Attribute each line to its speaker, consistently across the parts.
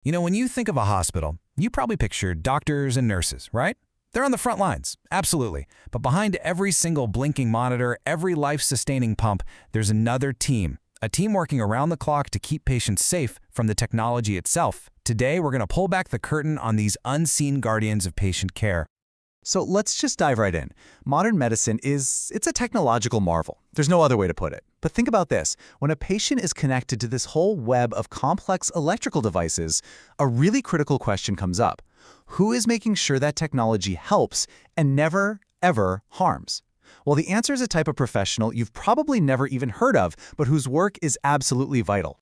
Speaker 1: When you think of a hospital, you probably picture doctors and nurses, right? They're on the front lines, absolutely. But behind every single blinking monitor, every life-sustaining pump, there's another team. A team working around the clock to keep patients safe from the technology itself. Today, we're going to pull back the curtain on these unseen guardians of patient care.
Speaker 2: So let's just dive right in. Modern medicine it's a technological marvel. There's no other way to put it. But think about this. When a patient is connected to this whole web of complex electrical devices, a really critical question comes up. Who is making sure that technology helps and never, ever harms? Well, the answer is a type of professional you've probably never even heard of, but whose work is absolutely vital.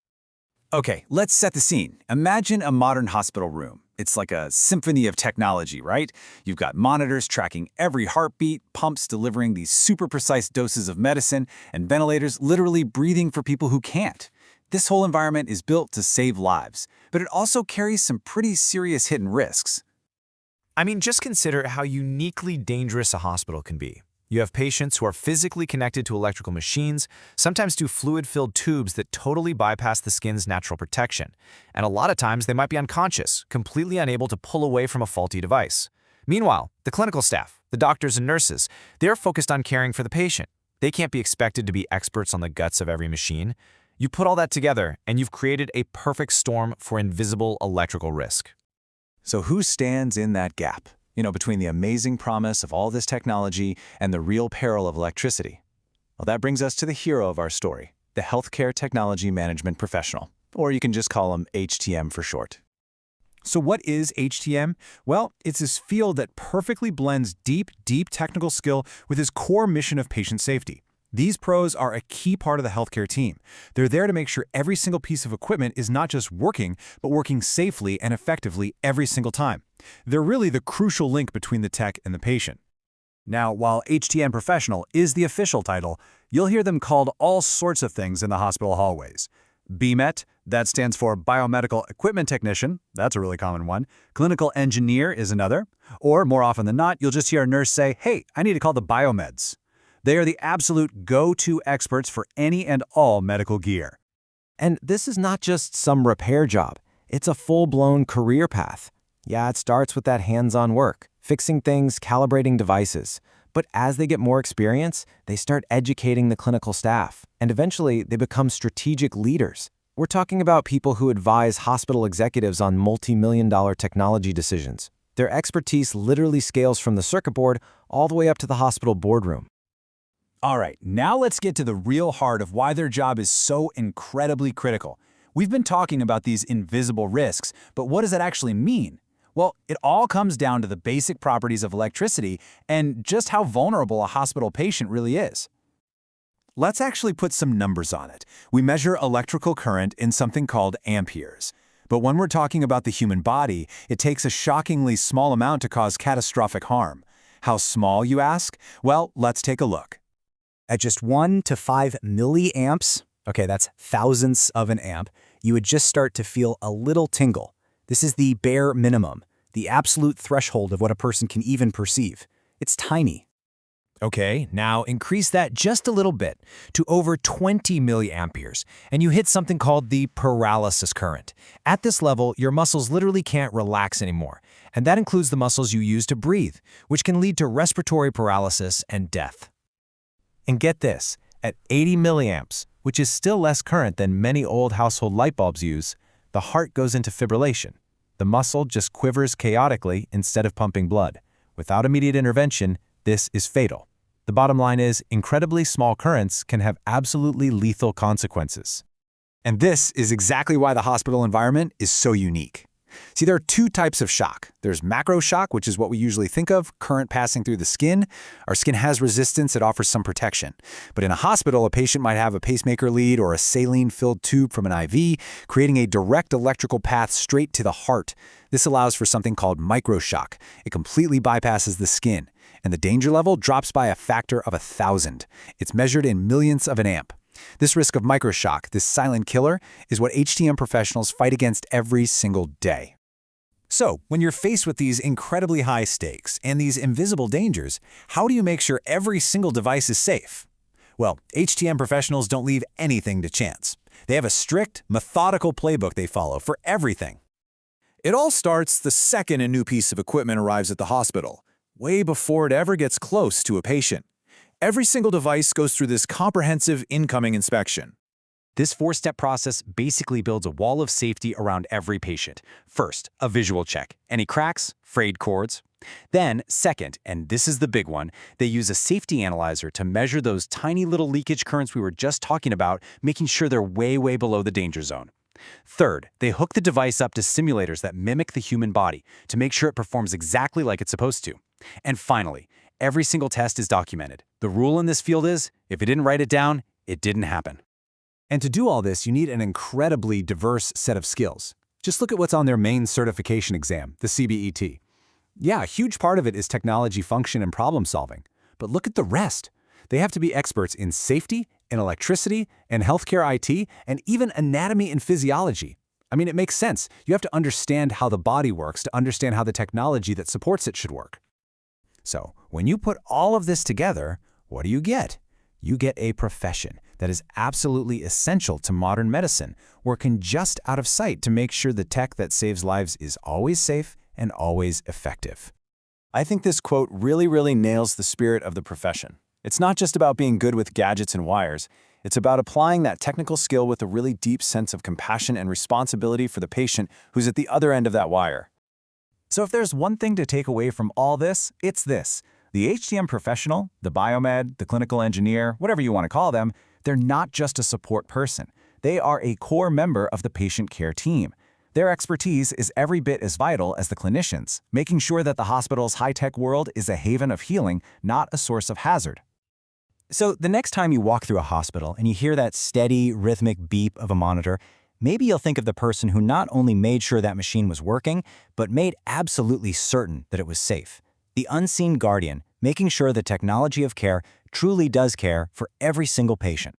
Speaker 3: Okay, let's set the scene. Imagine a modern hospital room. It's like a symphony of technology, right? You've got monitors tracking every heartbeat, pumps delivering these super precise doses of medicine, and ventilators literally breathing for people who can't. This whole environment is built to save lives, but it also carries some pretty serious hidden risks.
Speaker 4: Just consider how uniquely dangerous a hospital can be. You have patients who are physically connected to electrical machines, sometimes to fluid-filled tubes that totally bypass the skin's natural protection. And a lot of times they might be unconscious, completely unable to pull away from a faulty device. Meanwhile, the clinical staff, the doctors and nurses, they're focused on caring for the patient. They can't be expected to be experts on the guts of every machine. You put all that together, and you've created a perfect storm for invisible electrical risk.
Speaker 2: So who stands in that gap? Between the amazing promise of all this technology and the real peril of electricity? Well, that brings us to the hero of our story, the healthcare technology management professional, or you can just call him HTM for short.
Speaker 5: So what is HTM? Well, it's this field that perfectly blends deep technical skill with his core mission of patient safety. These pros are a key part of the healthcare team. They're there to make sure every single piece of equipment is not just working, but working safely and effectively every single time. They're really the crucial link between the tech and the patient.
Speaker 6: Now, while HTM professional is the official title, you'll hear them called all sorts of things in the hospital hallways. BMET, that stands for Biomedical Equipment Technician, that's a really common one. Clinical Engineer is another. Or, more often than not, you'll just hear a nurse say, "Hey, I need to call the biomeds." They are the absolute go-to experts for any and all medical gear.
Speaker 7: And this is not just some repair job. It's a full-blown career path. Yeah, it starts with that hands-on work, fixing things, calibrating devices. But as they get more experience, they start educating the clinical staff, and eventually they become strategic leaders. We're talking about people who advise hospital executives on multi-million-dollar technology decisions. Their expertise literally scales from the circuit board all the way up to the hospital boardroom.
Speaker 6: All right, now let's get to the real heart of why their job is so incredibly critical. We've been talking about these invisible risks, but what does that actually mean? Well, it all comes down to the basic properties of electricity and just how vulnerable a hospital patient really is.
Speaker 5: Let's actually put some numbers on it. We measure electrical current in something called amperes. But when we're talking about the human body, it takes a shockingly small amount to cause catastrophic harm. How small, you ask? Well, let's take a look.
Speaker 8: At just 1 to 5 milliamps, okay, that's thousandths of an amp, you would just start to feel a little tingle. This is the bare minimum, the absolute threshold of what a person can even perceive. It's tiny.
Speaker 1: Okay, now increase that just a little bit to over 20 milliamperes, and you hit something called the paralysis current. At this level, your muscles literally can't relax anymore, and that includes the muscles you use to breathe, which can lead to respiratory paralysis and death. And get this, at 80 milliamps, which is still less current than many old household light bulbs use, the heart goes into fibrillation. The muscle just quivers chaotically instead of pumping blood. Without immediate intervention, this is fatal. The bottom line is, incredibly small currents can have absolutely lethal consequences.
Speaker 2: And this is exactly why the hospital environment is so unique. See, there are two types of shock. There's macro shock, which is what we usually think of, current passing through the skin. Our skin has resistance, it offers some protection. But in a hospital, a patient might have a pacemaker lead or a saline-filled tube from an IV, creating a direct electrical path straight to the heart. This allows for something called microshock. It completely bypasses the skin, and the danger level drops by a factor of 1,000. It's measured in millionths of an amp. This risk of microshock, this silent killer, is what HTM professionals fight against every single day.
Speaker 5: So, when you're faced with these incredibly high stakes and these invisible dangers, how do you make sure every single device is safe? Well, HTM professionals don't leave anything to chance. They have a strict, methodical playbook they follow for everything.
Speaker 2: It all starts the second a new piece of equipment arrives at the hospital, way before it ever gets close to a patient. Every single device goes through this comprehensive incoming inspection.
Speaker 6: This four-step process basically builds a wall of safety around every patient. First, a visual check. Any cracks? Frayed cords? Then, second, and this is the big one, they use a safety analyzer to measure those tiny little leakage currents we were just talking about, making sure they're way below the danger zone. Third, they hook the device up to simulators that mimic the human body to make sure it performs exactly like it's supposed to. And finally, every single test is documented. The rule in this field is, if you didn't write it down, it didn't happen.
Speaker 5: And to do all this, you need an incredibly diverse set of skills. Just look at what's on their main certification exam, the CBET. Yeah, a huge part of it is technology function and problem solving. But look at the rest. They have to be experts in safety, in electricity, in healthcare IT, and even anatomy and physiology. I mean, it makes sense. You have to understand how the body works to understand how the technology that supports it should work. So, when you put all of this together, what do you get? You get a profession that is absolutely essential to modern medicine, working just out of sight to make sure the tech that saves lives is always safe and always effective.
Speaker 8: I think this quote really nails the spirit of the profession. It's not just about being good with gadgets and wires. It's about applying that technical skill with a really deep sense of compassion and responsibility for the patient who's at the other end of that wire. So if there's one thing to take away from all this, it's this. The HTM professional, the biomed, the clinical engineer, whatever you want to call them, they're not just a support person. They are a core member of the patient care team. Their expertise is every bit as vital as the clinicians, making sure that the hospital's high-tech world is a haven of healing, not a source of hazard. So the next time you walk through a hospital and you hear that steady, rhythmic beep of a monitor, maybe you'll think of the person who not only made sure that machine was working, but made absolutely certain that it was safe. The unseen guardian, making sure the technology of care truly does care for every single patient.